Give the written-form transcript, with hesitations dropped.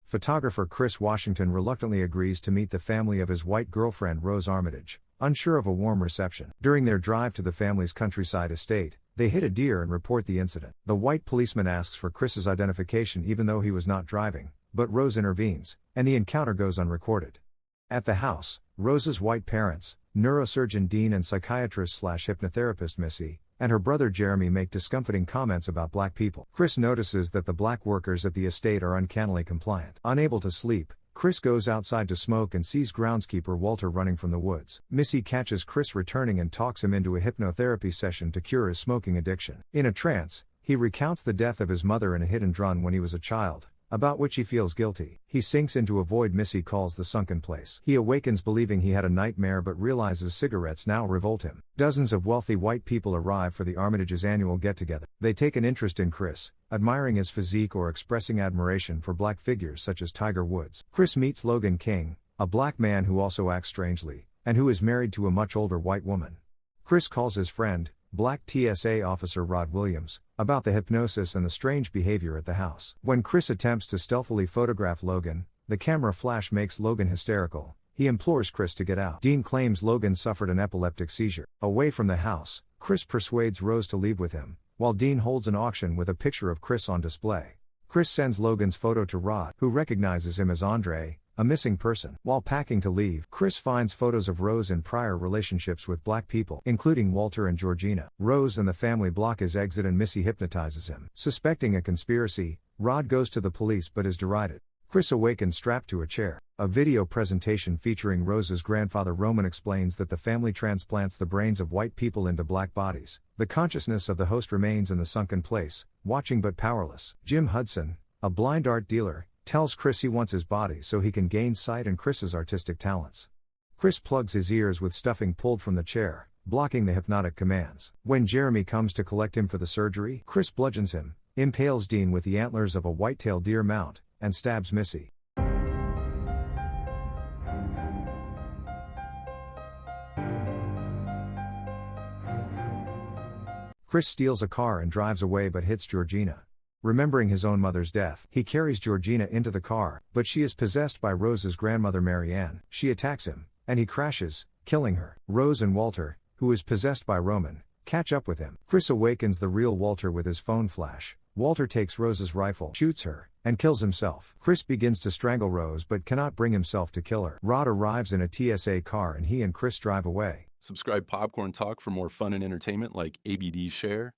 Photographer Chris Washington reluctantly agrees to meet the family of his white girlfriend Rose Armitage, unsure of a warm reception. During their drive to the family's countryside estate, they hit a deer and report the incident. The white policeman asks for Chris's identification even though he was not driving, but Rose intervenes, and the encounter goes unrecorded. At the house, Rose's white parents, neurosurgeon Dean and psychiatrist/hypnotherapist Missy, and her brother Jeremy make discomforting comments about black people. Chris notices that the black workers at the estate are uncannily compliant. Unable to sleep, Chris goes outside to smoke and sees groundskeeper Walter running from the woods. Missy catches Chris returning and talks him into a hypnotherapy session to cure his smoking addiction. In a trance, he recounts the death of his mother in a hit and run when he was a child, about which he feels guilty. He sinks into a void Missy calls the sunken place. He awakens believing he had a nightmare but realizes cigarettes now revolt him. Dozens of wealthy white people arrive for the Armitage's annual get-together. They take an interest in Chris, admiring his physique or expressing admiration for black figures such as Tiger Woods. Chris meets Logan King, a black man who also acts strangely, and who is married to a much older white woman. Chris calls his friend, black TSA officer Rod Williams, about the hypnosis and the strange behavior at the house. When Chris attempts to stealthily photograph Logan, the camera flash makes Logan hysterical. He implores Chris to get out. Dean claims Logan suffered an epileptic seizure. Away from the house, Chris persuades Rose to leave with him, while Dean holds an auction with a picture of Chris on display. Chris sends Logan's photo to Rod, who recognizes him as Andre, a missing person. While packing to leave, Chris finds photos of Rose in prior relationships with black people, including Walter and Georgina. Rose and the family block his exit and Missy hypnotizes him. Suspecting a conspiracy, Rod goes to the police but is derided. Chris awakens strapped to a chair. A video presentation featuring Rose's grandfather Roman explains that the family transplants the brains of white people into black bodies. The consciousness of the host remains in the sunken place, watching but powerless. Jim Hudson, a blind art dealer, tells Chris he wants his body so he can gain sight and Chris's artistic talents. Chris plugs his ears with stuffing pulled from the chair, blocking the hypnotic commands. When Jeremy comes to collect him for the surgery, Chris bludgeons him, impales Dean with the antlers of a white-tailed deer mount, and stabs Missy. Chris steals a car and drives away but hits Georgina. Remembering his own mother's death, he carries Georgina into the car, but she is possessed by Rose's grandmother Marianne. She attacks him, and he crashes, killing her. Rose and Walter, who is possessed by Roman, catch up with him. Chris awakens the real Walter with his phone flash. Walter takes Rose's rifle, shoots her, and kills himself. Chris begins to strangle Rose but cannot bring himself to kill her. Rod arrives in a TSA car and he and Chris drive away. Subscribe Popcorn Talk for more fun and entertainment like ABD Share,